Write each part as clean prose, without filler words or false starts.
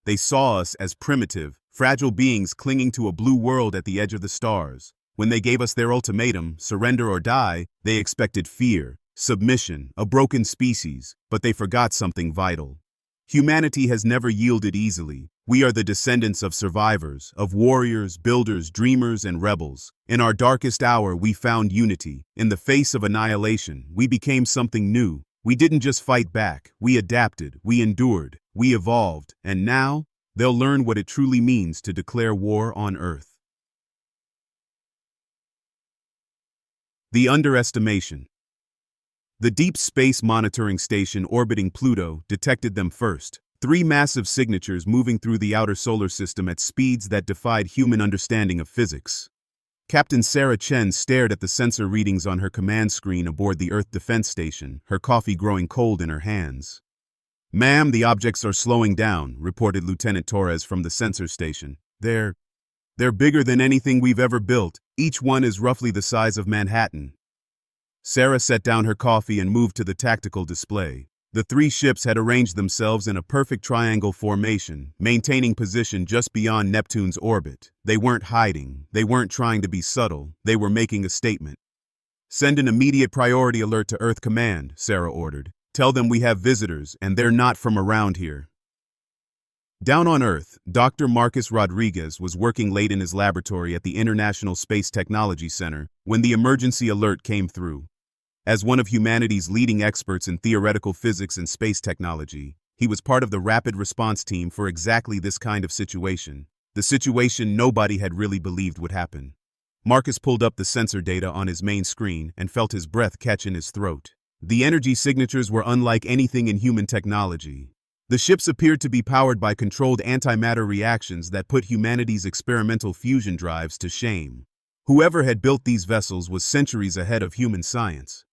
They saw us as primitive, fragile beings clinging to a blue world at the edge of the stars. When they gave us their ultimatum, surrender or die, they expected fear, submission, a broken species, but they forgot something vital. Humanity has never yielded easily. We are the descendants of survivors, of warriors, builders, dreamers, and rebels. In our darkest hour, we found unity. In the face of annihilation, we became something new. We didn't just fight back, we adapted, we endured, we evolved, and now, they'll learn what it truly means to declare war on Earth. The underestimation. The Deep Space Monitoring Station orbiting Pluto detected them first. 3 massive signatures moving through the outer solar system at speeds that defied human understanding of physics. Captain Sarah Chen stared at the sensor readings on her command screen aboard the Earth Defense Station, her coffee growing cold in her hands. "Ma'am, the objects are slowing down," reported Lieutenant Torres from the sensor station. They're bigger than anything we've ever built. Each one is roughly the size of Manhattan." Sarah set down her coffee and moved to the tactical display. The 3 ships had arranged themselves in a perfect triangle formation, maintaining position just beyond Neptune's orbit. They weren't hiding, they weren't trying to be subtle, they were making a statement. "Send an immediate priority alert to Earth Command," Sarah ordered. "Tell them we have visitors, and they're not from around here." Down on Earth, Dr. Marcus Rodriguez was working late in his laboratory at the International Space Technology Center when the emergency alert came through. As one of humanity's leading experts in theoretical physics and space technology, he was part of the rapid response team for exactly this kind of situation, the situation nobody had really believed would happen. Marcus pulled up the sensor data on his main screen and felt his breath catch in his throat. The energy signatures were unlike anything in human technology. The ships appeared to be powered by controlled antimatter reactions that put humanity's experimental fusion drives to shame. Whoever had built these vessels was centuries ahead of human science.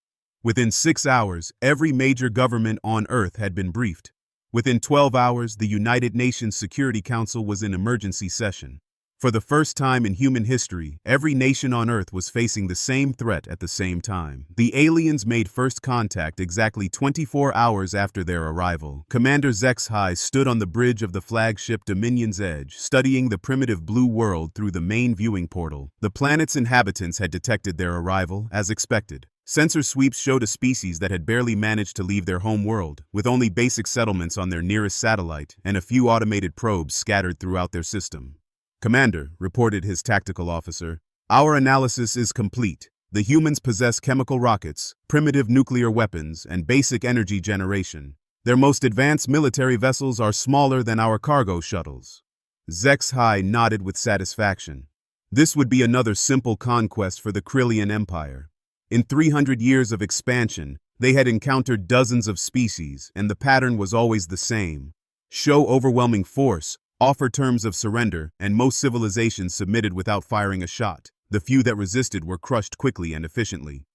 Within 6 hours, every major government on Earth had been briefed. Within 12 hours, the United Nations Security Council was in emergency session. For the first time in human history, every nation on Earth was facing the same threat at the same time. The aliens made first contact exactly 24 hours after their arrival. Commander HFY stood on the bridge of the flagship Dominion's Edge, studying the primitive blue world through the main viewing portal. The planet's inhabitants had detected their arrival, as expected. Sensor sweeps showed a species that had barely managed to leave their home world, with only basic settlements on their nearest satellite and a few automated probes scattered throughout their system. "Commander," reported his tactical officer, "our analysis is complete. The humans possess chemical rockets, primitive nuclear weapons, and basic energy generation. Their most advanced military vessels are smaller than our cargo shuttles." HFY nodded with satisfaction. This would be another simple conquest for the Krillian Empire. In 300 years of expansion, they had encountered dozens of species, and the pattern was always the same. Show overwhelming force, offer terms of surrender, and most civilizations submitted without firing a shot. The few that resisted were crushed quickly and efficiently.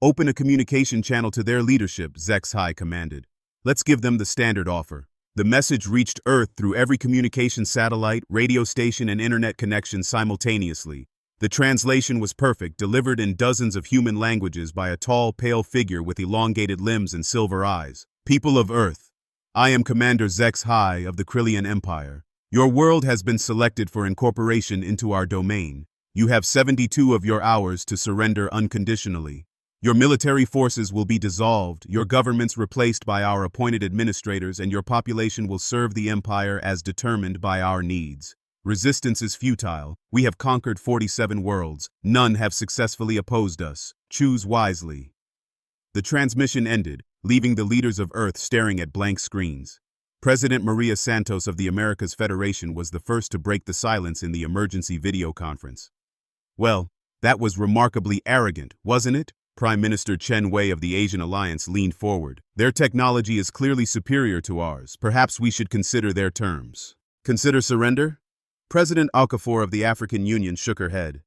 "Open a communication channel to their leadership," HFY commanded. "Let's give them the standard offer." The message reached Earth through every communication satellite, radio station, and internet connection simultaneously. The translation was perfect, delivered in dozens of human languages by a tall, pale figure with elongated limbs and silver eyes. "People of Earth, I am Commander HFY of the Krillian Empire. Your world has been selected for incorporation into our domain. You have 72 of your hours to surrender unconditionally. Your military forces will be dissolved, your governments replaced by our appointed administrators, and your population will serve the Empire as determined by our needs. Resistance is futile. We have conquered 47 worlds. None have successfully opposed us. Choose wisely." The transmission ended, leaving the leaders of Earth staring at blank screens. President Maria Santos of the Americas Federation was the first to break the silence in the emergency video conference. "Well, that was remarkably arrogant, wasn't it?" Prime Minister Chen Wei of the Asian Alliance leaned forward. "Their technology is clearly superior to ours. Perhaps we should consider their terms." "Consider surrender?" President Okafor of the African Union shook her head.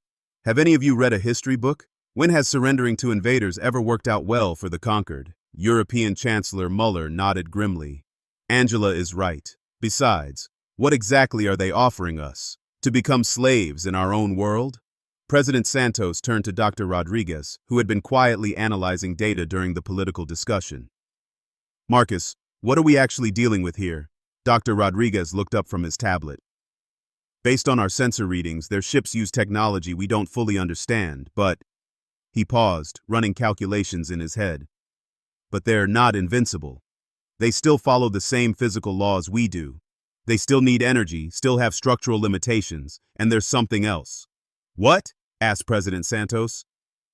"Have any of you read a history book? When has surrendering to invaders ever worked out well for the conquered?" European Chancellor Muller nodded grimly. "Angela is right. Besides, what exactly are they offering us? To become slaves in our own world?" President Santos turned to Dr. Rodriguez, who had been quietly analyzing data during the political discussion. "Marcus, what are we actually dealing with here? Dr. Rodriguez looked up from his tablet. Based on our sensor readings, their ships use technology we don't fully understand, but... He paused, running calculations in his head. But they're not invincible. They still follow the same physical laws we do. They still need energy, still have structural limitations, and there's something else. What? Asked President Santos.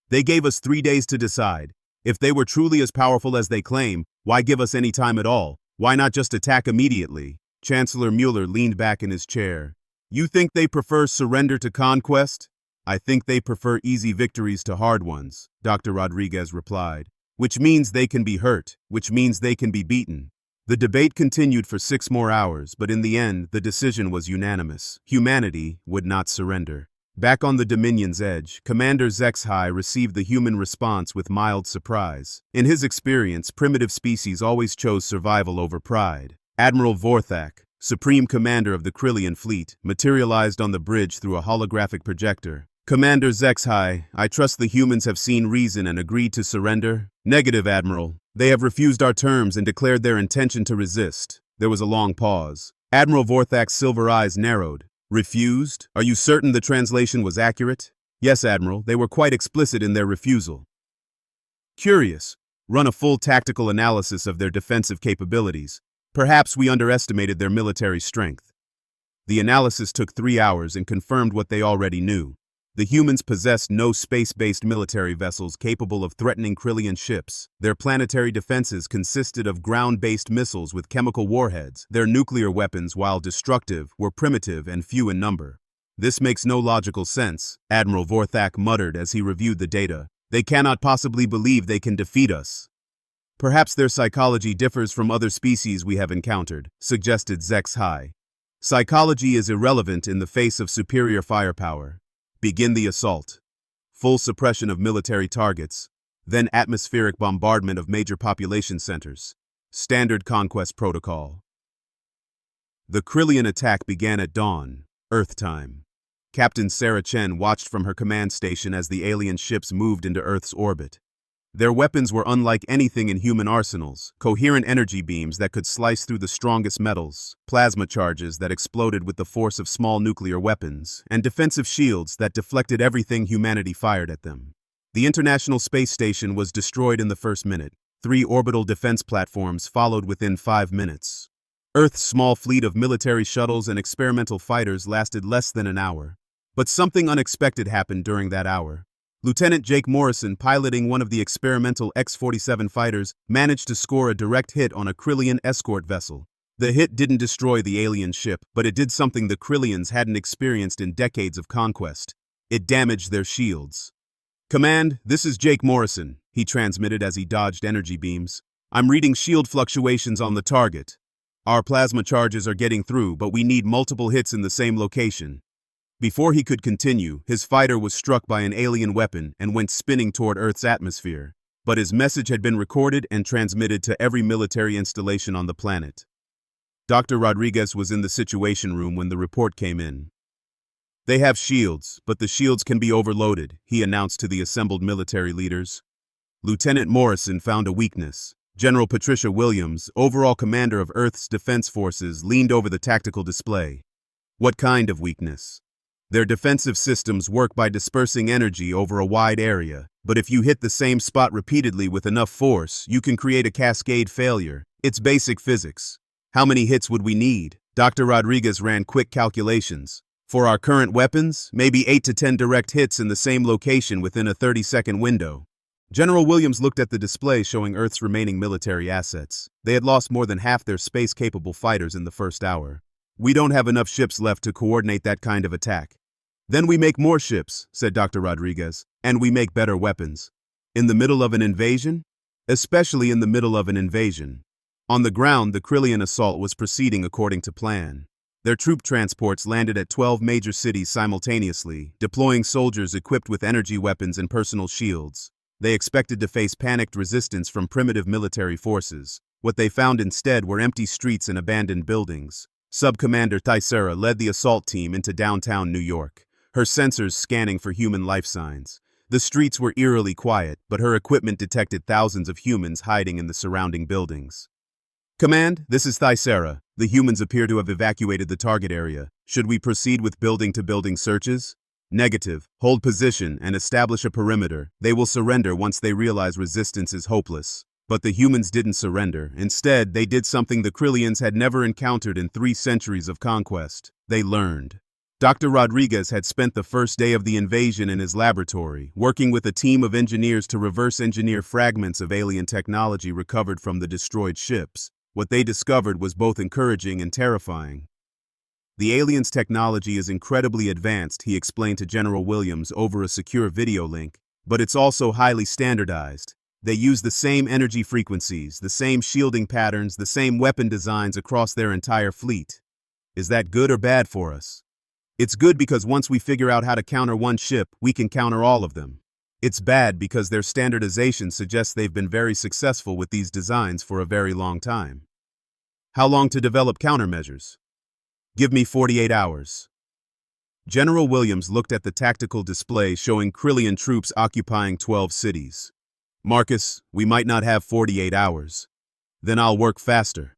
They gave us 3 days to decide. If they were truly as powerful as they claim, why give us any time at all? Why not just attack immediately? Chancellor Mueller leaned back in his chair. You think they prefer surrender to conquest? I think they prefer easy victories to hard ones, Dr. Rodriguez replied. Which means they can be hurt, which means they can be beaten. The debate continued for 6 more hours, but in the end, the decision was unanimous. Humanity would not surrender. Back on the Dominion's edge, Commander Zexhai received the human response with mild surprise. In his experience, primitive species always chose survival over pride. Admiral Vorthak, Supreme Commander of the Krillian Fleet, materialized on the bridge through a holographic projector. Commander Zexhai, I trust the humans have seen reason and agreed to surrender? Negative, Admiral. They have refused our terms and declared their intention to resist. There was a long pause. Admiral Vorthak's silver eyes narrowed. Refused? Are you certain the translation was accurate? Yes, Admiral, they were quite explicit in their refusal. Curious. Run a full tactical analysis of their defensive capabilities. Perhaps we underestimated their military strength. The analysis took 3 hours and confirmed what they already knew. The humans possessed no space-based military vessels capable of threatening Krillian ships. Their planetary defenses consisted of ground-based missiles with chemical warheads. Their nuclear weapons, while destructive, were primitive and few in number. This makes no logical sense, Admiral Vorthak muttered as he reviewed the data. They cannot possibly believe they can defeat us. Perhaps their psychology differs from other species we have encountered, suggested Zexhai. Psychology is irrelevant in the face of superior firepower. Begin the assault. Full suppression of military targets, then atmospheric bombardment of major population centers. Standard conquest protocol. The Krillian attack began at dawn, Earth time. Captain Sarah Chen watched from her command station as the alien ships moved into Earth's orbit. Their weapons were unlike anything in human arsenals, coherent energy beams that could slice through the strongest metals, plasma charges that exploded with the force of small nuclear weapons, and defensive shields that deflected everything humanity fired at them. The International Space Station was destroyed in the first minute. 3 orbital defense platforms followed within 5 minutes. Earth's small fleet of military shuttles and experimental fighters lasted less than an hour. But something unexpected happened during that hour. Lieutenant Jake Morrison, piloting one of the experimental X-47 fighters, managed to score a direct hit on a Krillian escort vessel. The hit didn't destroy the alien ship, but it did something the Krillians hadn't experienced in decades of conquest. It damaged their shields. Command, this is Jake Morrison, he transmitted as he dodged energy beams. I'm reading shield fluctuations on the target. Our plasma charges are getting through, but we need multiple hits in the same location. Before he could continue, his fighter was struck by an alien weapon and went spinning toward Earth's atmosphere. But his message had been recorded and transmitted to every military installation on the planet. Dr. Rodriguez was in the situation room when the report came in. They have shields, but the shields can be overloaded, he announced to the assembled military leaders. Lieutenant Morrison found a weakness. General Patricia Williams, overall commander of Earth's defense forces, leaned over the tactical display. What kind of weakness? Their defensive systems work by dispersing energy over a wide area, but if you hit the same spot repeatedly with enough force, you can create a cascade failure. It's basic physics. How many hits would we need? Dr. Rodriguez ran quick calculations. For our current weapons, maybe 8 to 10 direct hits in the same location within a 30-second window. General Williams looked at the display showing Earth's remaining military assets. They had lost more than half their space-capable fighters in the first hour. We don't have enough ships left to coordinate that kind of attack. Then we make more ships, said Dr. Rodriguez, and we make better weapons. In the middle of an invasion? Especially in the middle of an invasion. On the ground, the Krillian assault was proceeding according to plan. Their troop transports landed at 12 major cities simultaneously, deploying soldiers equipped with energy weapons and personal shields. They expected to face panicked resistance from primitive military forces. What they found instead were empty streets and abandoned buildings. Sub-Commander Tysera led the assault team into downtown New York, her sensors scanning for human life signs. The streets were eerily quiet, but her equipment detected thousands of humans hiding in the surrounding buildings. Command, this is Thysera. The humans appear to have evacuated the target area. Should we proceed with building-to-building searches? Negative. Hold position and establish a perimeter. They will surrender once they realize resistance is hopeless. But the humans didn't surrender. Instead, they did something the Krillians had never encountered in 3 centuries of conquest. They learned. Dr. Rodriguez had spent the first day of the invasion in his laboratory, working with a team of engineers to reverse engineer fragments of alien technology recovered from the destroyed ships. What they discovered was both encouraging and terrifying. The aliens' technology is incredibly advanced, he explained to General Williams over a secure video link, but it's also highly standardized. They use the same energy frequencies, the same shielding patterns, the same weapon designs across their entire fleet. Is that good or bad for us? It's good because once we figure out how to counter one ship, we can counter all of them. It's bad because their standardization suggests they've been very successful with these designs for a very long time. How long to develop countermeasures? Give me 48 hours. General Williams looked at the tactical display showing Krillian troops occupying 12 cities. Marcus, we might not have 48 hours. Then I'll work faster.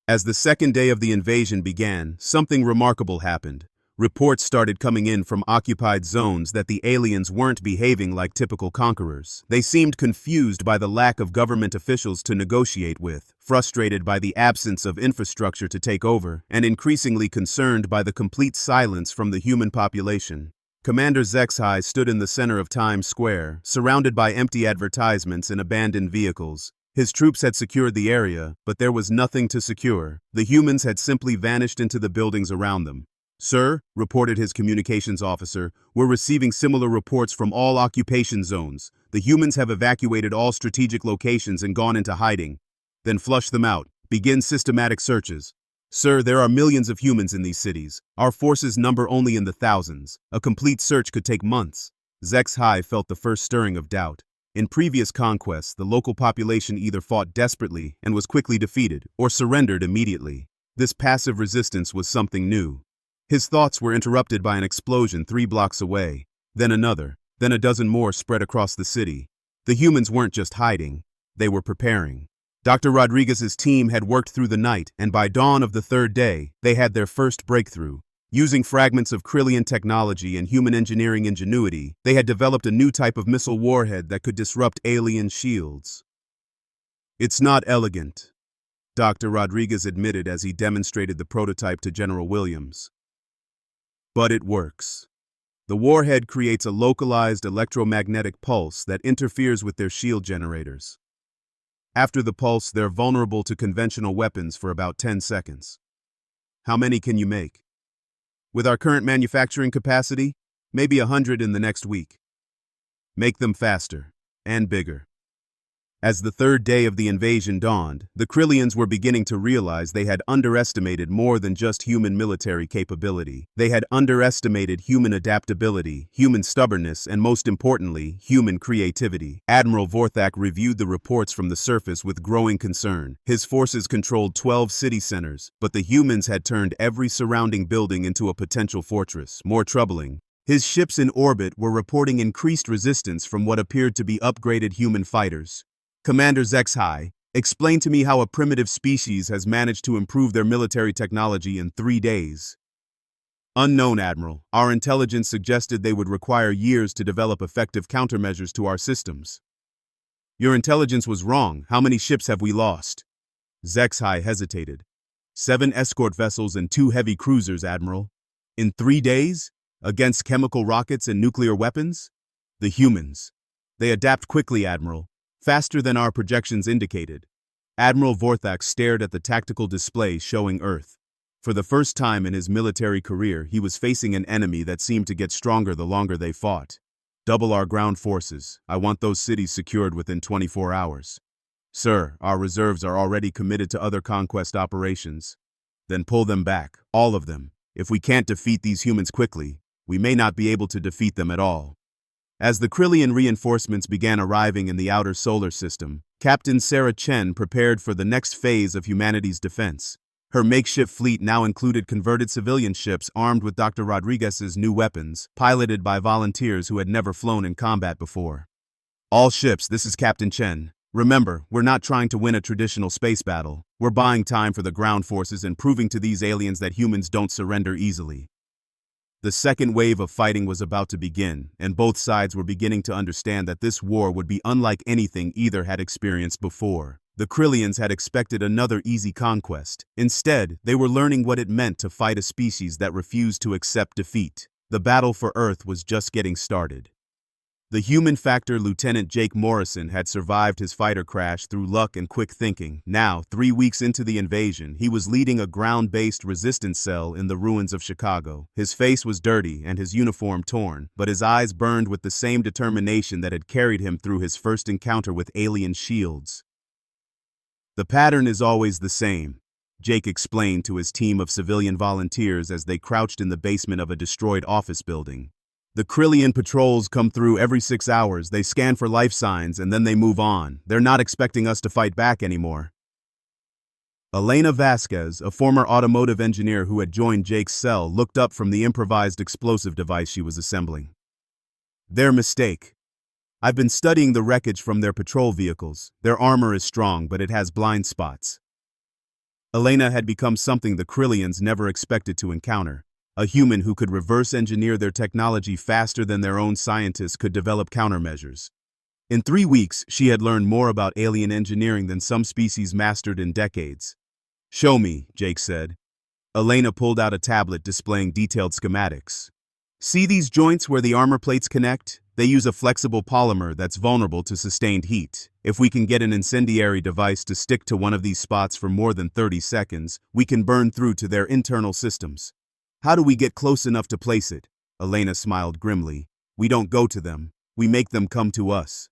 As the second day of the invasion began, something remarkable happened. Reports started coming in from occupied zones that the aliens weren't behaving like typical conquerors. They seemed confused by the lack of government officials to negotiate with, frustrated by the absence of infrastructure to take over, and increasingly concerned by the complete silence from the human population. Commander HFY stood in the center of Times Square, surrounded by empty advertisements and abandoned vehicles. His troops had secured the area, but there was nothing to secure. The humans had simply vanished into the buildings around them. Sir, reported his communications officer, we're receiving similar reports from all occupation zones. The humans have evacuated all strategic locations and gone into hiding. Then flush them out. Begin systematic searches. Sir, there are millions of humans in these cities. Our forces number only in the thousands. A complete search could take months. HFY felt the first stirring of doubt. In previous conquests, the local population either fought desperately and was quickly defeated, or surrendered immediately. This passive resistance was something new. His thoughts were interrupted by an explosion 3 blocks away, then another, then a dozen more spread across the city. The humans weren't just hiding, they were preparing. Dr. Rodriguez's team had worked through the night, and by dawn of the 3rd day, they had their first breakthrough. Using fragments of Krillian technology and human engineering ingenuity, they had developed a new type of missile warhead that could disrupt alien shields. It's not elegant, Dr. Rodriguez admitted as he demonstrated the prototype to General Williams. But it works. The warhead creates a localized electromagnetic pulse that interferes with their shield generators. After the pulse, they're vulnerable to conventional weapons for about 10 seconds. How many can you make? With our current manufacturing capacity, maybe 100 in the next week. Make them faster and bigger. As the 3rd day of the invasion dawned, the Krillians were beginning to realize they had underestimated more than just human military capability. They had underestimated human adaptability, human stubbornness, and most importantly, human creativity. Admiral Vorthak reviewed the reports from the surface with growing concern. His forces controlled 12 city centers, but the humans had turned every surrounding building into a potential fortress. More troubling, his ships in orbit were reporting increased resistance from what appeared to be upgraded human fighters. Commander HFY, explain to me how a primitive species has managed to improve their military technology in 3 days. Unknown, Admiral. Our intelligence suggested they would require years to develop effective countermeasures to our systems. Your intelligence was wrong. How many ships have we lost? HFY hesitated. 7 escort vessels and 2 heavy cruisers, Admiral. In 3 days? Against chemical rockets and nuclear weapons? The humans. They adapt quickly, Admiral. Faster than our projections indicated. Admiral Vorthak stared at the tactical display showing Earth. For the first time in his military career, he was facing an enemy that seemed to get stronger the longer they fought. Double our ground forces. I want those cities secured within 24 hours. Sir, our reserves are already committed to other conquest operations. Then pull them back, all of them. If we can't defeat these humans quickly, we may not be able to defeat them at all. As the Krillian reinforcements began arriving in the outer solar system, Captain Sarah Chen prepared for the next phase of humanity's defense. Her makeshift fleet now included converted civilian ships armed with Dr. Rodriguez's new weapons, piloted by volunteers who had never flown in combat before. All ships, this is Captain Chen. Remember, we're not trying to win a traditional space battle. We're buying time for the ground forces and proving to these aliens that humans don't surrender easily. The second wave of fighting was about to begin, and both sides were beginning to understand that this war would be unlike anything either had experienced before. The Krillians had expected another easy conquest. Instead, they were learning what it meant to fight a species that refused to accept defeat. The battle for Earth was just getting started. The human factor Lieutenant Jake Morrison had survived his fighter crash through luck and quick thinking. Now, 3 weeks into the invasion, he was leading a ground-based resistance cell in the ruins of Chicago. His face was dirty and his uniform torn, but his eyes burned with the same determination that had carried him through his first encounter with alien shields. "The pattern is always the same," Jake explained to his team of civilian volunteers as they crouched in the basement of a destroyed office building. "The Krillian patrols come through every 6 hours, they scan for life signs, and then they move on. They're not expecting us to fight back anymore." Elena Vasquez, a former automotive engineer who had joined Jake's cell, looked up from the improvised explosive device she was assembling. "Their mistake. I've been studying the wreckage from their patrol vehicles. Their armor is strong, but it has blind spots." Elena had become something the Krillians never expected to encounter. A human who could reverse engineer their technology faster than their own scientists could develop countermeasures. In 3 weeks, she had learned more about alien engineering than some species mastered in decades. "Show me," Jake said. Elena pulled out a tablet displaying detailed schematics. "See these joints where the armor plates connect? They use a flexible polymer that's vulnerable to sustained heat. If we can get an incendiary device to stick to one of these spots for more than 30 seconds, we can burn through to their internal systems." "How do we get close enough to place it?" Elena smiled grimly. "We don't go to them. We make them come to us."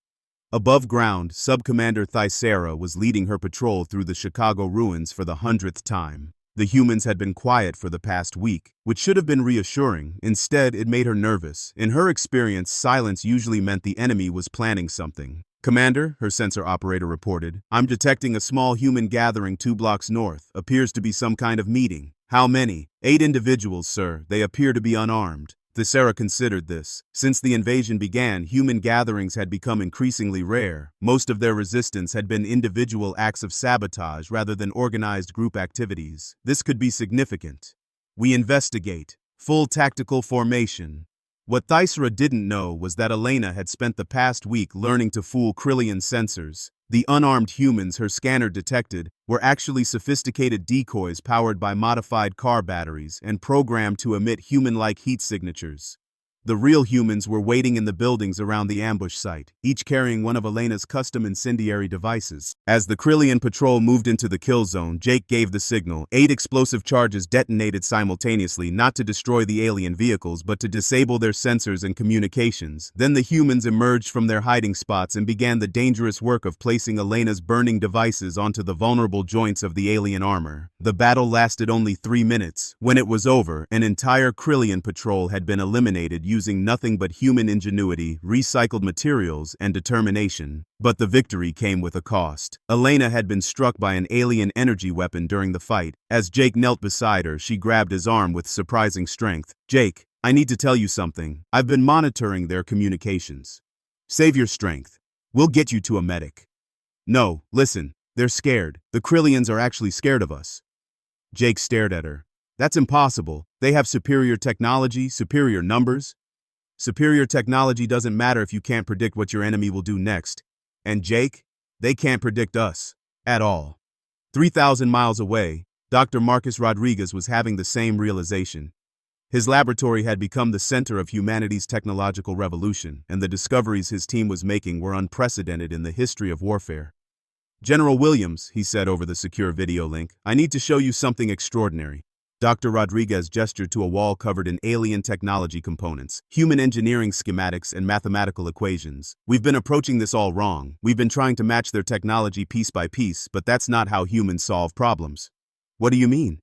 Above ground, Sub-Commander Thysera was leading her patrol through the Chicago ruins for the 100th time. The humans had been quiet for the past week, which should have been reassuring. Instead, it made her nervous. In her experience, silence usually meant the enemy was planning something. "Commander," her sensor operator reported, "I'm detecting a small human gathering 2 blocks north. Appears to be some kind of meeting." "How many?" 8 individuals, sir. They appear to be unarmed." Thysera considered this. Since the invasion began, human gatherings had become increasingly rare. Most of their resistance had been individual acts of sabotage rather than organized group activities. This could be significant. "We investigate. Full tactical formation." What Thysera didn't know was that Elena had spent the past week learning to fool Krillian sensors. The unarmed humans her scanner detected were actually sophisticated decoys powered by modified car batteries and programmed to emit human-like heat signatures. The real humans were waiting in the buildings around the ambush site, each carrying one of Elena's custom incendiary devices. As the Krillian patrol moved into the kill zone, Jake gave the signal. 8 explosive charges detonated simultaneously, not to destroy the alien vehicles, but to disable their sensors and communications. Then the humans emerged from their hiding spots and began the dangerous work of placing Elena's burning devices onto the vulnerable joints of the alien armor. The battle lasted only 3 minutes. When it was over, an entire Krillian patrol had been eliminated using nothing but human ingenuity, recycled materials, and determination. But the victory came with a cost. Elena had been struck by an alien energy weapon during the fight. As Jake knelt beside her, she grabbed his arm with surprising strength. "Jake, I need to tell you something. I've been monitoring their communications. Save your strength. We'll get you to a medic." "No, listen. They're scared. The Krillians are actually scared of us." Jake stared at her. "That's impossible. They have superior technology, superior numbers." "Superior technology doesn't matter if you can't predict what your enemy will do next. And Jake, they can't predict us. At all." 3,000 miles away, Dr. Marcus Rodriguez was having the same realization. His laboratory had become the center of humanity's technological revolution, and the discoveries his team was making were unprecedented in the history of warfare. "General Williams," he said over the secure video link, "I need to show you something extraordinary." Dr. Rodriguez gestured to a wall covered in alien technology components, human engineering schematics, and mathematical equations. "We've been approaching this all wrong. We've been trying to match their technology piece by piece, but that's not how humans solve problems." "What do you mean?"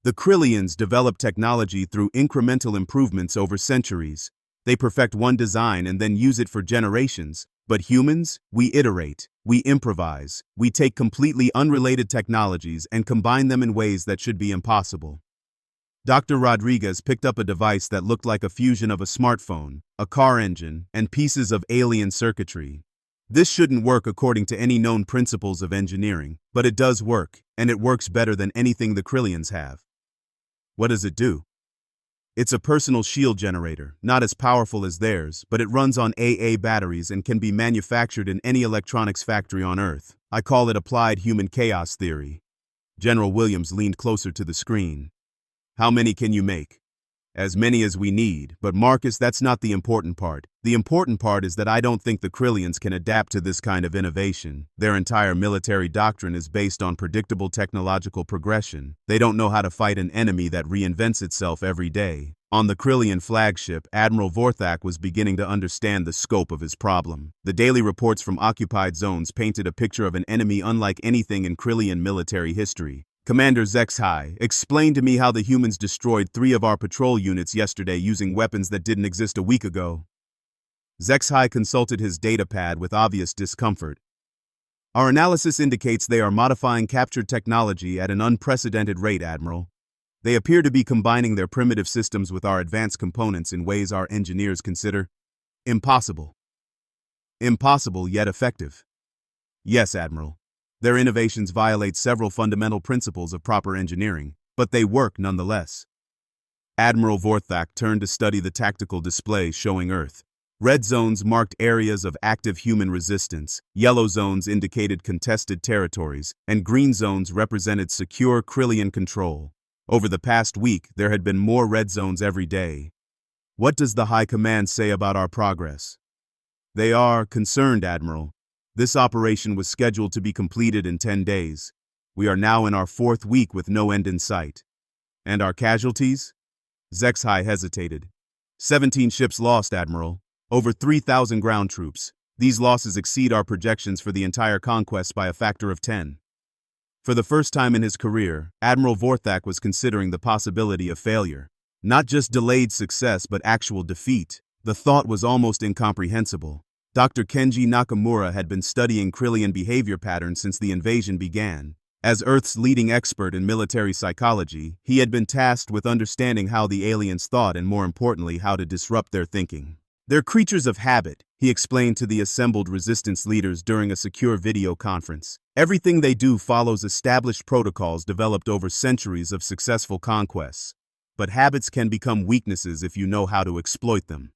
"The Krillians develop technology through incremental improvements over centuries. They perfect one design and then use it for generations. But humans, we iterate, we improvise, we take completely unrelated technologies and combine them in ways that should be impossible." Dr. Rodriguez picked up a device that looked like a fusion of a smartphone, a car engine, and pieces of alien circuitry. This shouldn't work according to any known principles of engineering, but it does work, and it works better than anything the Krillians have. What does it do? It's a personal shield generator, not as powerful as theirs, but it runs on AA batteries and can be manufactured in any electronics factory on Earth. I call it applied human chaos theory. General Williams leaned closer to the screen. How many can you make? As many as we need, but Marcus, that's not the important part. The important part is that I don't think the Krillians can adapt to this kind of innovation. Their entire military doctrine is based on predictable technological progression. They don't know how to fight an enemy that reinvents itself every day. On the Krillian flagship, Admiral Vorthak was beginning to understand the scope of his problem. The daily reports from occupied zones painted a picture of an enemy unlike anything in Krillian military history. Commander Zexhai, explain to me how the humans destroyed 3 of our patrol units yesterday using weapons that didn't exist a week ago. Zexhai consulted his datapad with obvious discomfort. Our analysis indicates they are modifying captured technology at an unprecedented rate, Admiral. They appear to be combining their primitive systems with our advanced components in ways our engineers consider impossible. Impossible yet effective. Yes, Admiral. Their innovations violate several fundamental principles of proper engineering, but they work nonetheless. Admiral Vorthak turned to study the tactical display showing Earth. Red zones marked areas of active human resistance, yellow zones indicated contested territories, and green zones represented secure Krillian control. Over the past week, there had been more red zones every day. What does the High Command say about our progress? They are concerned, Admiral. This operation was scheduled to be completed in 10 days. We are now in our 4th week with no end in sight. And our casualties? Zexhai hesitated. 17 ships lost, Admiral. Over 3,000 ground troops. These losses exceed our projections for the entire conquest by a factor of 10. For the first time in his career, Admiral Vorthak was considering the possibility of failure. Not just delayed success, but actual defeat. The thought was almost incomprehensible. Dr. Kenji Nakamura had been studying Krillian behavior patterns since the invasion began. As Earth's leading expert in military psychology, he had been tasked with understanding how the aliens thought and, more importantly, how to disrupt their thinking. They're creatures of habit, he explained to the assembled resistance leaders during a secure video conference. Everything they do follows established protocols developed over centuries of successful conquests. But habits can become weaknesses if you know how to exploit them.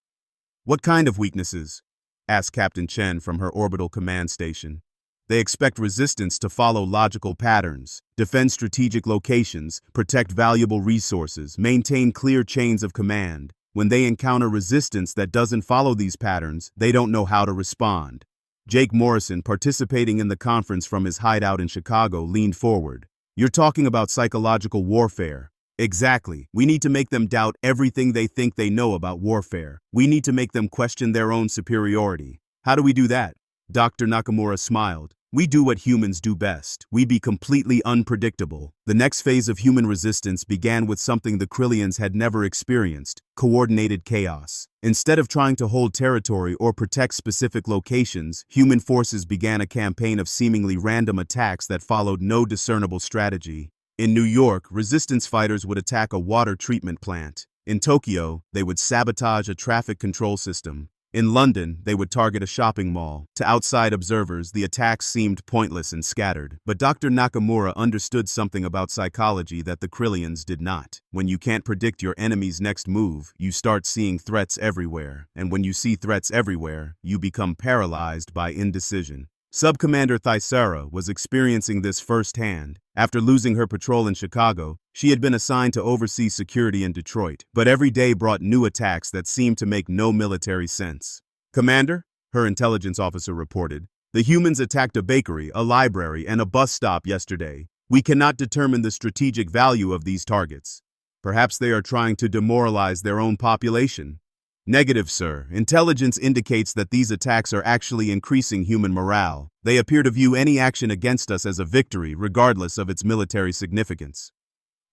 What kind of weaknesses? Asked Captain Chen from her orbital command station. They expect resistance to follow logical patterns, defend strategic locations, protect valuable resources, maintain clear chains of command. When they encounter resistance that doesn't follow these patterns, they don't know how to respond. Jake Morrison, participating in the conference from his hideout in Chicago, leaned forward. You're talking about psychological warfare. Exactly. We need to make them doubt everything they think they know about warfare. We need to make them question their own superiority. How do we do that? Dr. Nakamura smiled. We do what humans do best. We be completely unpredictable. The next phase of human resistance began with something the Krillians had never experienced: coordinated chaos. Instead of trying to hold territory or protect specific locations, human forces began a campaign of seemingly random attacks that followed no discernible strategy. In New York, resistance fighters would attack a water treatment plant. In Tokyo, they would sabotage a traffic control system. In London, they would target a shopping mall. To outside observers, the attacks seemed pointless and scattered. But Dr. Nakamura understood something about psychology that the Krillians did not. When you can't predict your enemy's next move, you start seeing threats everywhere. And when you see threats everywhere, you become paralyzed by indecision. Sub-Commander Thyssara was experiencing this firsthand. After losing her patrol in Chicago, she had been assigned to oversee security in Detroit, but every day brought new attacks that seemed to make no military sense. Commander, her intelligence officer reported, the humans attacked a bakery, a library, and a bus stop yesterday. We cannot determine the strategic value of these targets. Perhaps they are trying to demoralize their own population. Negative, sir. Intelligence indicates that these attacks are actually increasing human morale. They appear to view any action against us as a victory, regardless of its military significance.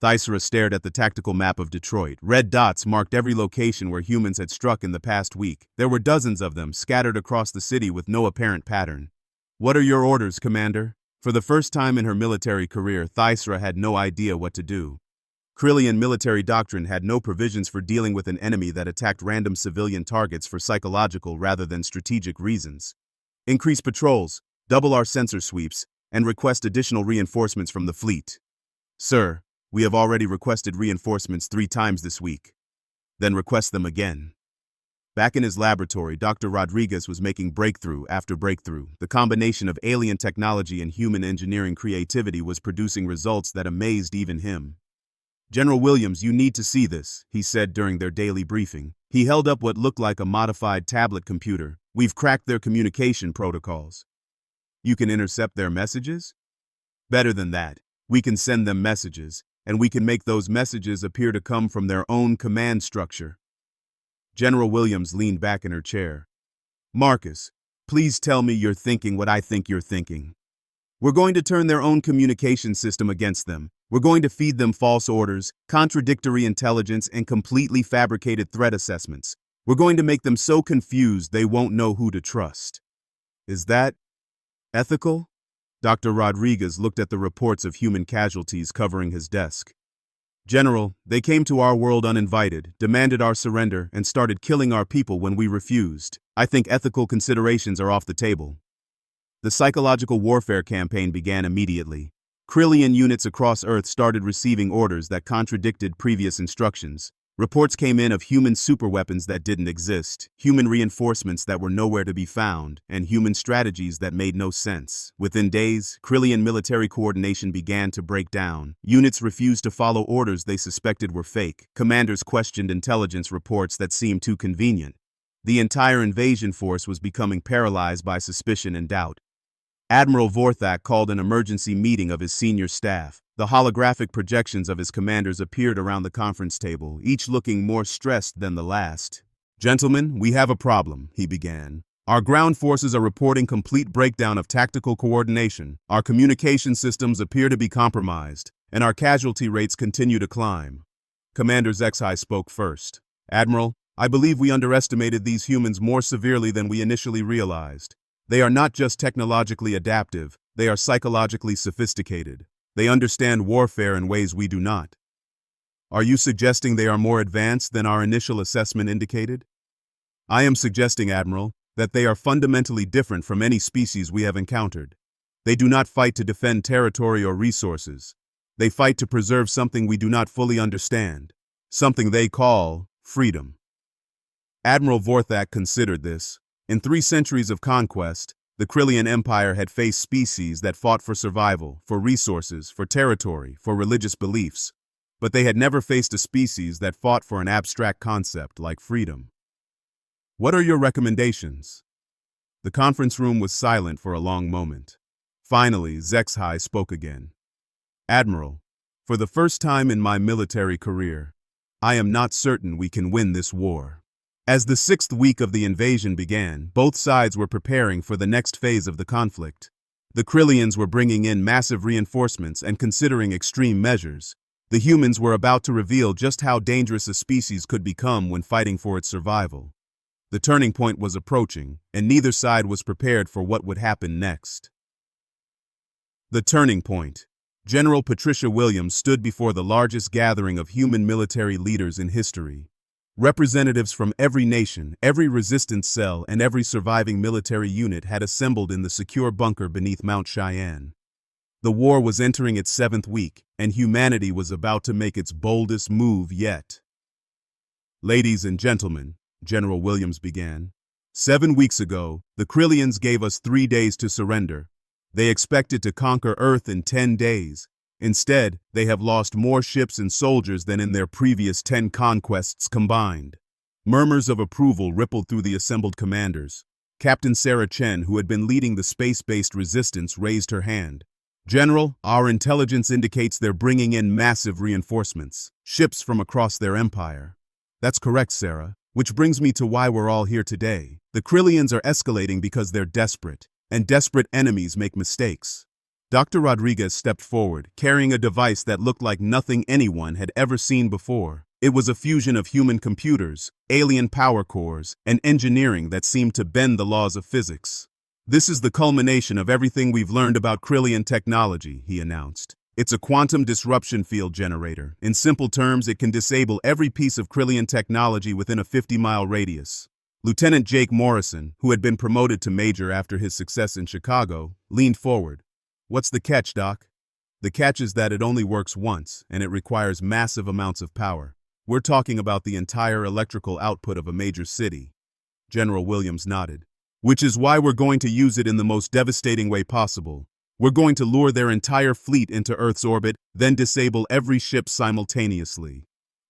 Thyssara stared at the tactical map of Detroit. Red dots marked every location where humans had struck in the past week. There were dozens of them, scattered across the city with no apparent pattern. What are your orders, Commander? For the first time in her military career, Thyssara had no idea what to do. Krillian military doctrine had no provisions for dealing with an enemy that attacked random civilian targets for psychological rather than strategic reasons. Increase patrols, double our sensor sweeps, and request additional reinforcements from the fleet. Sir, we have already requested reinforcements 3 times this week. Then request them again. Back in his laboratory, Dr. Rodriguez was making breakthrough after breakthrough. The combination of alien technology and human engineering creativity was producing results that amazed even him. General Williams, you need to see this, he said during their daily briefing. He held up what looked like a modified tablet computer. We've cracked their communication protocols. You can intercept their messages? Better than that, we can send them messages, and we can make those messages appear to come from their own command structure. General Williams leaned back in her chair. Marcus, please tell me you're thinking what I think you're thinking. We're going to turn their own communication system against them. We're going to feed them false orders, contradictory intelligence, and completely fabricated threat assessments. We're going to make them so confused they won't know who to trust. Is that ethical? Dr. Rodriguez looked at the reports of human casualties covering his desk. General, they came to our world uninvited, demanded our surrender, and started killing our people when we refused. I think ethical considerations are off the table. The psychological warfare campaign began immediately. Krillian units across Earth started receiving orders that contradicted previous instructions. Reports came in of human superweapons that didn't exist, human reinforcements that were nowhere to be found, and human strategies that made no sense. Within days, Krillian military coordination began to break down. Units refused to follow orders they suspected were fake. Commanders questioned intelligence reports that seemed too convenient. The entire invasion force was becoming paralyzed by suspicion and doubt. Admiral Vorthak called an emergency meeting of his senior staff. The holographic projections of his commanders appeared around the conference table, each looking more stressed than the last. Gentlemen, we have a problem, he began. Our ground forces are reporting complete breakdown of tactical coordination. Our communication systems appear to be compromised, and our casualty rates continue to climb. Commander Zexhai spoke first. Admiral, I believe we underestimated these humans more severely than we initially realized. They are not just technologically adaptive, they are psychologically sophisticated. They understand warfare in ways we do not. Are you suggesting they are more advanced than our initial assessment indicated? I am suggesting, Admiral, that they are fundamentally different from any species we have encountered. They do not fight to defend territory or resources. They fight to preserve something we do not fully understand, something they call freedom. Admiral Vorthak considered this. In 3 centuries of conquest, the Krillian Empire had faced species that fought for survival, for resources, for territory, for religious beliefs, but they had never faced a species that fought for an abstract concept like freedom. What are your recommendations? The conference room was silent for a long moment. Finally, Zexhai spoke again. Admiral, for the first time in my military career, I am not certain we can win this war. As the 6th week of the invasion began, both sides were preparing for the next phase of the conflict. The Krillians were bringing in massive reinforcements and considering extreme measures. The humans were about to reveal just how dangerous a species could become when fighting for its survival. The turning point was approaching, and neither side was prepared for what would happen next. The turning point. General Patricia Williams stood before the largest gathering of human military leaders in history. Representatives from every nation, every resistance cell, and every surviving military unit had assembled in the secure bunker beneath Mount Cheyenne. The war was entering its 7th week, and humanity was about to make its boldest move yet. Ladies and gentlemen, General Williams began, 7 weeks ago, the Krillians gave us 3 days to surrender. They expected to conquer Earth in 10 days. Instead, they have lost more ships and soldiers than in their previous 10 conquests combined. Murmurs of approval rippled through the assembled commanders. Captain Sarah Chen, who had been leading the space-based resistance, raised her hand. General, our intelligence indicates they're bringing in massive reinforcements, ships from across their empire. That's correct, Sarah, which brings me to why we're all here today. The Krillians are escalating because they're desperate, and desperate enemies make mistakes. Dr. Rodriguez stepped forward, carrying a device that looked like nothing anyone had ever seen before. It was a fusion of human computers, alien power cores, and engineering that seemed to bend the laws of physics. This is the culmination of everything we've learned about Krillian technology, he announced. It's a quantum disruption field generator. In simple terms, it can disable every piece of Krillian technology within a 50-mile radius. Lieutenant Jake Morrison, who had been promoted to major after his success in Chicago, leaned forward. "What's the catch, Doc?" "The catch is that it only works once, and it requires massive amounts of power. We're talking about the entire electrical output of a major city." General Williams nodded. "Which is why we're going to use it in the most devastating way possible. We're going to lure their entire fleet into Earth's orbit, then disable every ship simultaneously."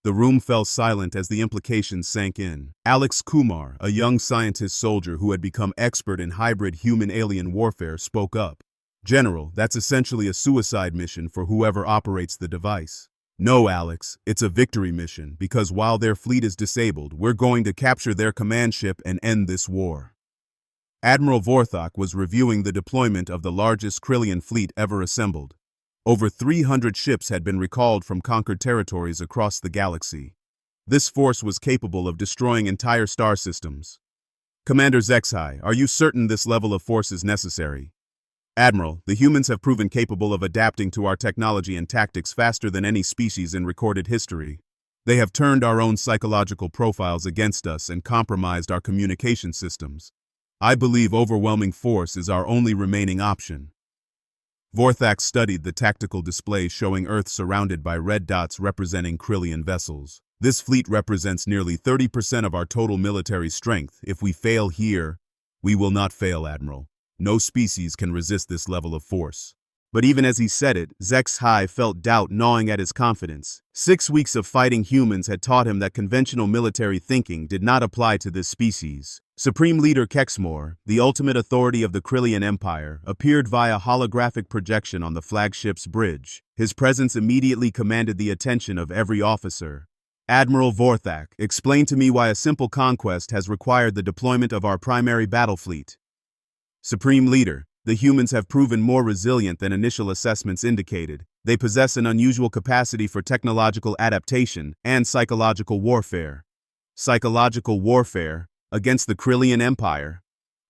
The room fell silent as the implications sank in. Alex Kumar, a young scientist soldier who had become expert in hybrid human-alien warfare, spoke up. "General, that's essentially a suicide mission for whoever operates the device." "No, Alex, it's a victory mission, because while their fleet is disabled, we're going to capture their command ship and end this war." Admiral Vorthok was reviewing the deployment of the largest Krillian fleet ever assembled. Over 300 ships had been recalled from conquered territories across the galaxy. This force was capable of destroying entire star systems. "Commander Zexhai, are you certain this level of force is necessary?" "Admiral, the humans have proven capable of adapting to our technology and tactics faster than any species in recorded history. They have turned our own psychological profiles against us and compromised our communication systems. I believe overwhelming force is our only remaining option." Vorthak studied the tactical display showing Earth surrounded by red dots representing Krillian vessels. "This fleet represents nearly 30% of our total military strength. If we fail here, we will not fail, Admiral. No species can resist this level of force." But even as he said it, Zexhai felt doubt gnawing at his confidence. 6 weeks of fighting humans had taught him that conventional military thinking did not apply to this species. Supreme Leader Kexmore, the ultimate authority of the Krillian Empire, appeared via holographic projection on the flagship's bridge. His presence immediately commanded the attention of every officer. "Admiral Vorthak, explain to me why a simple conquest has required the deployment of our primary battle fleet." "Supreme Leader, the humans have proven more resilient than initial assessments indicated. They possess an unusual capacity for technological adaptation and psychological warfare." "Psychological warfare? Against the Krillian Empire?"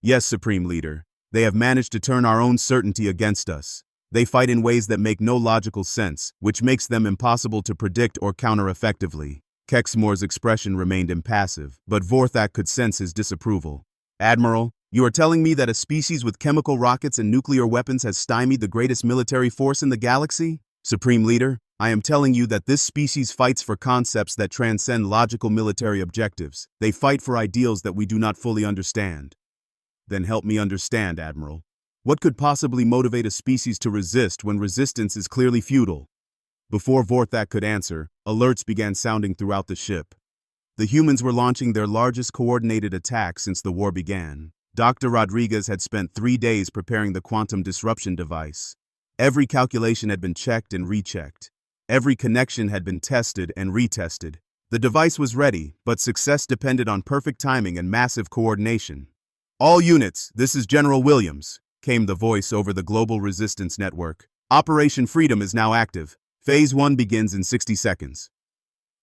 "Yes, Supreme Leader. They have managed to turn our own certainty against us. They fight in ways that make no logical sense, which makes them impossible to predict or counter effectively." Kexmore's expression remained impassive, but Vorthak could sense his disapproval. "Admiral, you are telling me that a species with chemical rockets and nuclear weapons has stymied the greatest military force in the galaxy?" "Supreme Leader, I am telling you that this species fights for concepts that transcend logical military objectives. They fight for ideals that we do not fully understand." "Then help me understand, Admiral. What could possibly motivate a species to resist when resistance is clearly futile?" Before Vorthak could answer, alerts began sounding throughout the ship. The humans were launching their largest coordinated attack since the war began. Dr. Rodriguez had spent 3 days preparing the quantum disruption device. Every calculation had been checked and rechecked. Every connection had been tested and retested. The device was ready, but success depended on perfect timing and massive coordination. "All units, this is General Williams," came the voice over the Global Resistance Network. "Operation Freedom is now active. Phase 1 begins in 60 seconds.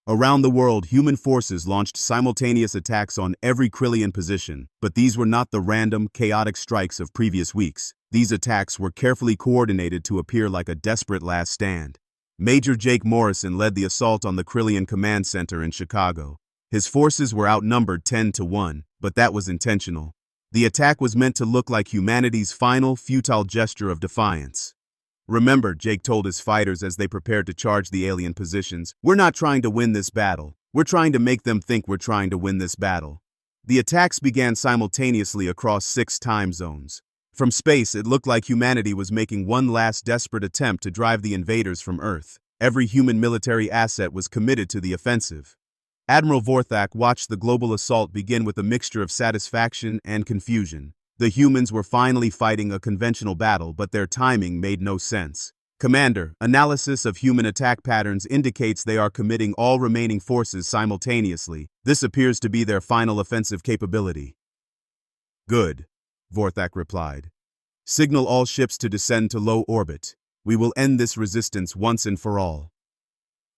Around the world, human forces launched simultaneous attacks on every Krillian position, but these were not the random, chaotic strikes of previous weeks. These attacks were carefully coordinated to appear like a desperate last stand. Major Jake Morrison led the assault on the Krillian Command Center in Chicago. His forces were outnumbered 10-1, but that was intentional. The attack was meant to look like humanity's final, futile gesture of defiance. "Remember," Jake told his fighters as they prepared to charge the alien positions, "we're not trying to win this battle. We're trying to make them think we're trying to win this battle." The attacks began simultaneously across 6 time zones. From space, it looked like humanity was making one last desperate attempt to drive the invaders from Earth. Every human military asset was committed to the offensive. Admiral Vorthak watched the global assault begin with a mixture of satisfaction and confusion. The humans were finally fighting a conventional battle, but their timing made no sense. "Commander, analysis of human attack patterns indicates they are committing all remaining forces simultaneously. This appears to be their final offensive capability." "Good," Vorthak replied. "Signal all ships to descend to low orbit. We will end this resistance once and for all."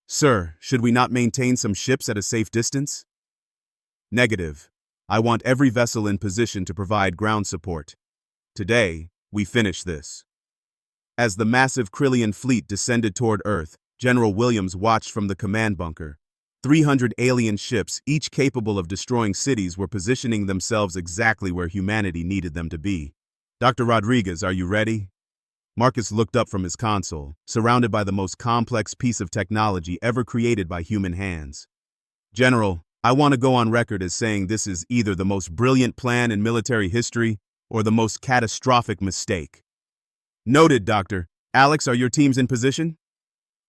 "Sir, should we not maintain some ships at a safe distance?" "Negative. I want every vessel in position to provide ground support. Today, we finish this." As the massive Krillian fleet descended toward Earth, General Williams watched from the command bunker. 300 alien ships, each capable of destroying cities, were positioning themselves exactly where humanity needed them to be. Dr. Rodriguez, are you ready? Marcus looked up from his console, surrounded by the most complex piece of technology ever created by human hands. General, I want to go on record as saying this is either the most brilliant plan in military history or the most catastrophic mistake. Noted, Doctor. Alex, are your teams in position?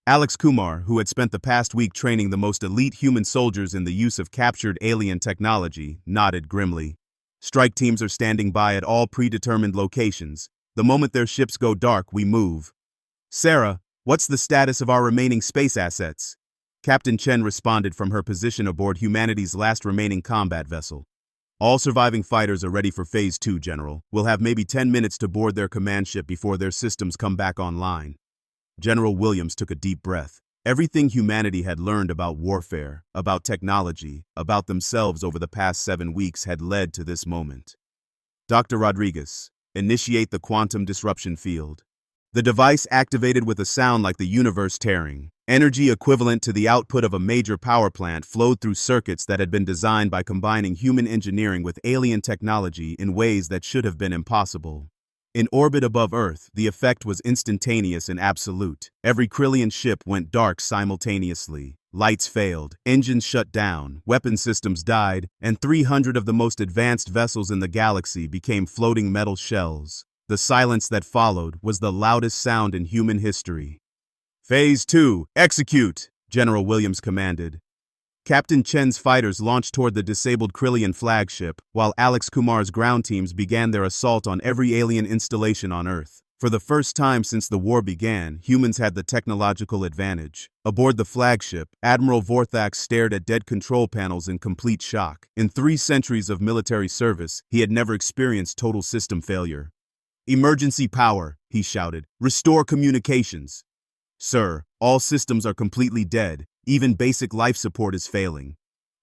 Alex Kumar, who had spent the past week training the most elite human soldiers in the use of captured alien technology, nodded grimly. Strike teams are standing by at all predetermined locations. The moment their ships go dark, we move. Sarah, what's the status of our remaining space assets? Captain Chen responded from her position aboard humanity's last remaining combat vessel. All surviving fighters are ready for Phase 2, General. We'll have maybe 10 minutes to board their command ship before their systems come back online. General Williams took a deep breath. Everything humanity had learned about warfare, about technology, about themselves over the past 7 weeks had led to this moment. Dr. Rodriguez, initiate the quantum disruption field. The device activated with a sound like the universe tearing. Energy equivalent to the output of a major power plant flowed through circuits that had been designed by combining human engineering with alien technology in ways that should have been impossible. In orbit above Earth, the effect was instantaneous and absolute. Every Krillian ship went dark simultaneously. Lights failed, engines shut down, weapon systems died, and 300 of the most advanced vessels in the galaxy became floating metal shells. The silence that followed was the loudest sound in human history. Phase 2, execute, General Williams commanded. Captain Chen's fighters launched toward the disabled Krillian flagship, while Alex Kumar's ground teams began their assault on every alien installation on Earth. For the first time since the war began, humans had the technological advantage. Aboard the flagship, Admiral Vorthak stared at dead control panels in complete shock. In 3 centuries of military service, he had never experienced total system failure. Emergency power, he shouted. Restore communications. Sir, all systems are completely dead. Even basic life support is failing.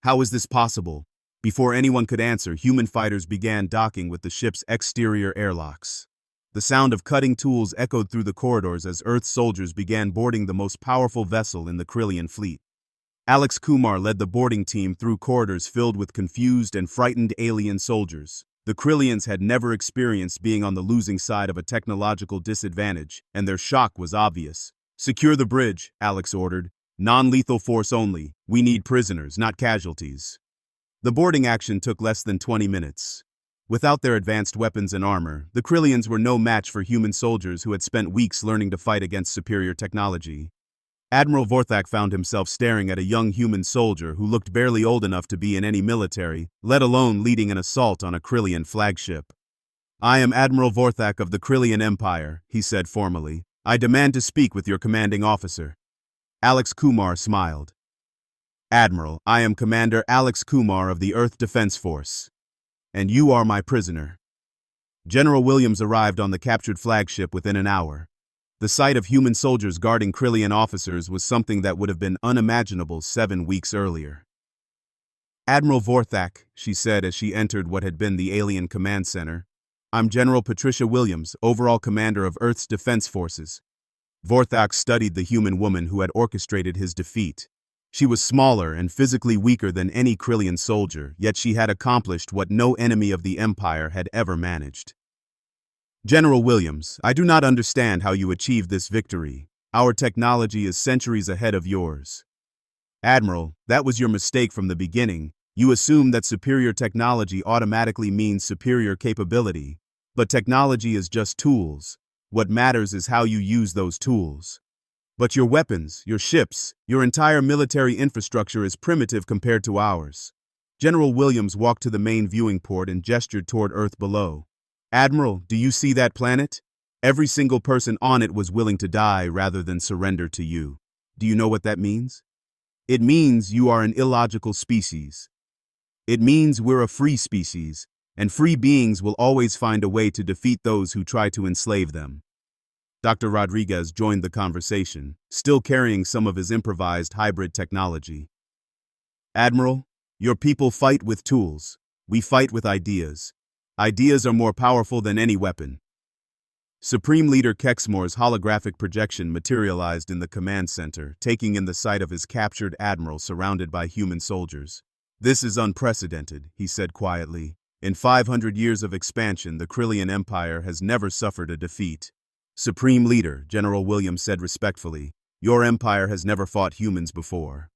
How is this possible? Before anyone could answer, human fighters began docking with the ship's exterior airlocks. The sound of cutting tools echoed through the corridors as Earth soldiers began boarding the most powerful vessel in the Krillian fleet. Alex Kumar led the boarding team through corridors filled with confused and frightened alien soldiers. The Krillians had never experienced being on the losing side of a technological disadvantage, and their shock was obvious. Secure the bridge, Alex ordered. Non-lethal force only. We need prisoners, not casualties. The boarding action took less than 20 minutes. Without their advanced weapons and armor, the Krillians were no match for human soldiers who had spent weeks learning to fight against superior technology. Admiral Vorthak found himself staring at a young human soldier who looked barely old enough to be in any military, let alone leading an assault on a Krillian flagship. I am Admiral Vorthak of the Krillian Empire, he said formally. I demand to speak with your commanding officer. Alex Kumar smiled. Admiral, I am Commander Alex Kumar of the Earth Defense Force. And you are my prisoner. General Williams arrived on the captured flagship within an hour. The sight of human soldiers guarding Krillian officers was something that would have been unimaginable 7 weeks earlier. Admiral Vorthak, she said as she entered what had been the alien command center. I'm General Patricia Williams, overall commander of Earth's defense forces. Vorthak studied the human woman who had orchestrated his defeat. She was smaller and physically weaker than any Krillian soldier, yet she had accomplished what no enemy of the Empire had ever managed. General Williams, I do not understand how you achieved this victory. Our technology is centuries ahead of yours. Admiral, that was your mistake from the beginning. You assumed that superior technology automatically means superior capability. But technology is just tools. What matters is how you use those tools. But your weapons, your ships, your entire military infrastructure is primitive compared to ours. General Williams walked to the main viewing port and gestured toward Earth below. Admiral, do you see that planet? Every single person on it was willing to die rather than surrender to you. Do you know what that means? It means you are an illogical species. It means we're a free species, and free beings will always find a way to defeat those who try to enslave them. Dr. Rodriguez joined the conversation, still carrying some of his improvised hybrid technology. Admiral, your people fight with tools. We fight with ideas. Ideas are more powerful than any weapon. Supreme Leader Kexmore's holographic projection materialized in the command center, taking in the sight of his captured admiral surrounded by human soldiers. "This is unprecedented," he said quietly. "In 500 years of expansion, the Krillian Empire has never suffered a defeat." "Supreme Leader," General Williams said respectfully, "your empire has never fought humans before."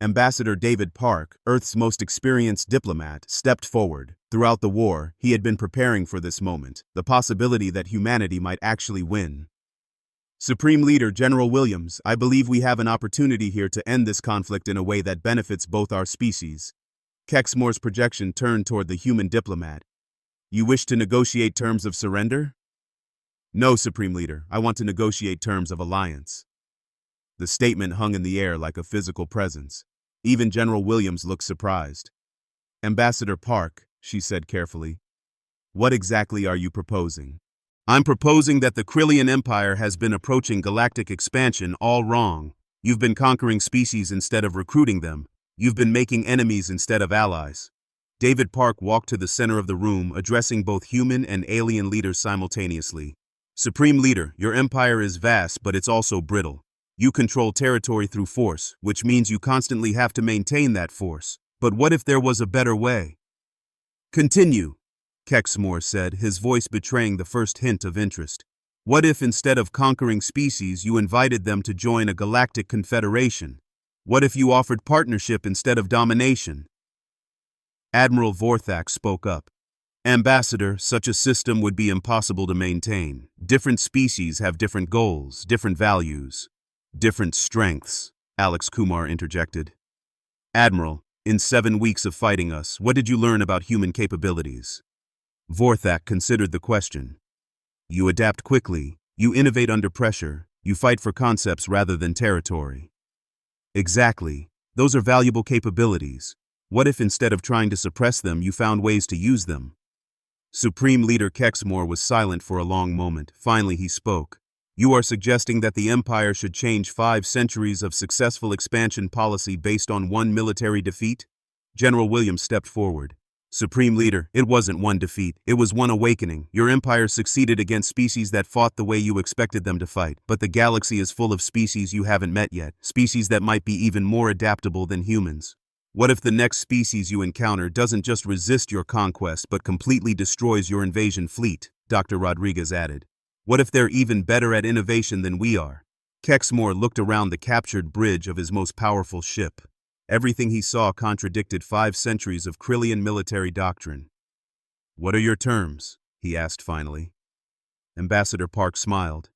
Ambassador David Park, Earth's most experienced diplomat, stepped forward. Throughout the war, he had been preparing for this moment, the possibility that humanity might actually win. "Supreme Leader General Williams, I believe we have an opportunity here to end this conflict in a way that benefits both our species." Kexmore's projection turned toward the human diplomat. "You wish to negotiate terms of surrender?" "No, Supreme Leader, I want to negotiate terms of alliance." The statement hung in the air like a physical presence. Even General Williams looked surprised. "Ambassador Park," she said carefully, "what exactly are you proposing?" "I'm proposing that the Krillian Empire has been approaching galactic expansion all wrong. You've been conquering species instead of recruiting them. You've been making enemies instead of allies." David Park walked to the center of the room, addressing both human and alien leaders simultaneously. "Supreme Leader, your empire is vast, but it's also brittle. You control territory through force, which means you constantly have to maintain that force. But what if there was a better way?" "Continue," Kexmore said, his voice betraying the first hint of interest. "What if instead of conquering species you invited them to join a galactic confederation? What if you offered partnership instead of domination?" Admiral Vorthak spoke up. "Ambassador, such a system would be impossible to maintain. Different species have different goals, different values. Different strengths," Alex Kumar interjected. "Admiral, in 7 weeks of fighting us, what did you learn about human capabilities?" Vorthak considered the question. "You adapt quickly, you innovate under pressure, you fight for concepts rather than territory." "Exactly. Those are valuable capabilities. What if instead of trying to suppress them, you found ways to use them?" Supreme Leader Kexmore was silent for a long moment. Finally he spoke. "You are suggesting that the Empire should change 5 centuries of successful expansion policy based on one military defeat?" General Williams stepped forward. "Supreme Leader, it wasn't one defeat, it was one awakening. Your empire succeeded against species that fought the way you expected them to fight, but the galaxy is full of species you haven't met yet, species that might be even more adaptable than humans. What if the next species you encounter doesn't just resist your conquest but completely destroys your invasion fleet?" Dr. Rodriguez added. "What if they're even better at innovation than we are?" Kexmore looked around the captured bridge of his most powerful ship. Everything he saw contradicted 5 centuries of Krillian military doctrine. "What are your terms?" he asked finally. Ambassador Park smiled.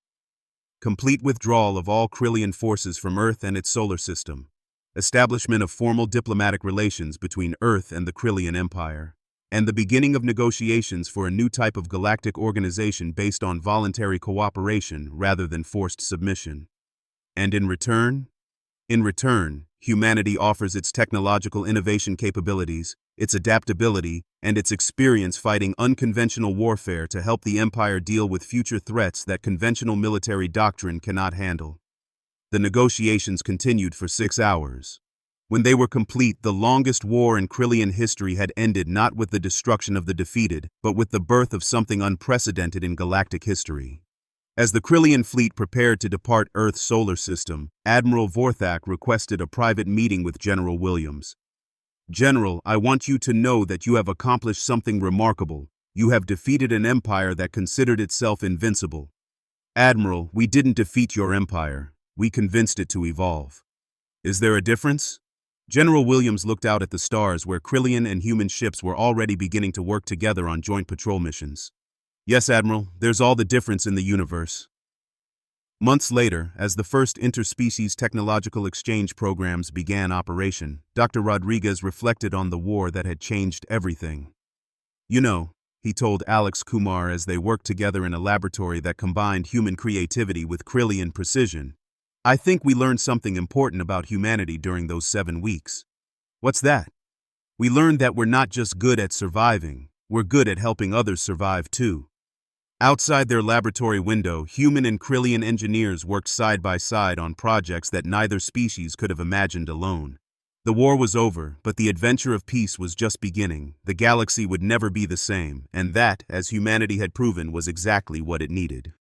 "Complete withdrawal of all Krillian forces from Earth and its solar system. Establishment of formal diplomatic relations between Earth and the Krillian Empire. And the beginning of negotiations for a new type of galactic organization based on voluntary cooperation rather than forced submission. And in return? In return, humanity offers its technological innovation capabilities, its adaptability, and its experience fighting unconventional warfare to help the Empire deal with future threats that conventional military doctrine cannot handle." The negotiations continued for 6 hours. When they were complete, the longest war in Krillian history had ended not with the destruction of the defeated, but with the birth of something unprecedented in galactic history. As the Krillian fleet prepared to depart Earth's solar system, Admiral Vorthak requested a private meeting with General Williams. "General, I want you to know that you have accomplished something remarkable. You have defeated an empire that considered itself invincible." "Admiral, we didn't defeat your empire. We convinced it to evolve." "Is there a difference?" General Williams looked out at the stars where Krillian and human ships were already beginning to work together on joint patrol missions. "Yes, Admiral, there's all the difference in the universe." Months later, as the first interspecies technological exchange programs began operation, Dr. Rodriguez reflected on the war that had changed everything. "You know," he told Alex Kumar as they worked together in a laboratory that combined human creativity with Krillian precision, "I think we learned something important about humanity during those 7 weeks." "What's that?" "We learned that we're not just good at surviving, we're good at helping others survive too." Outside their laboratory window, human and Krillian engineers worked side by side on projects that neither species could have imagined alone. The war was over, but the adventure of peace was just beginning. The galaxy would never be the same, and that, as humanity had proven, was exactly what it needed.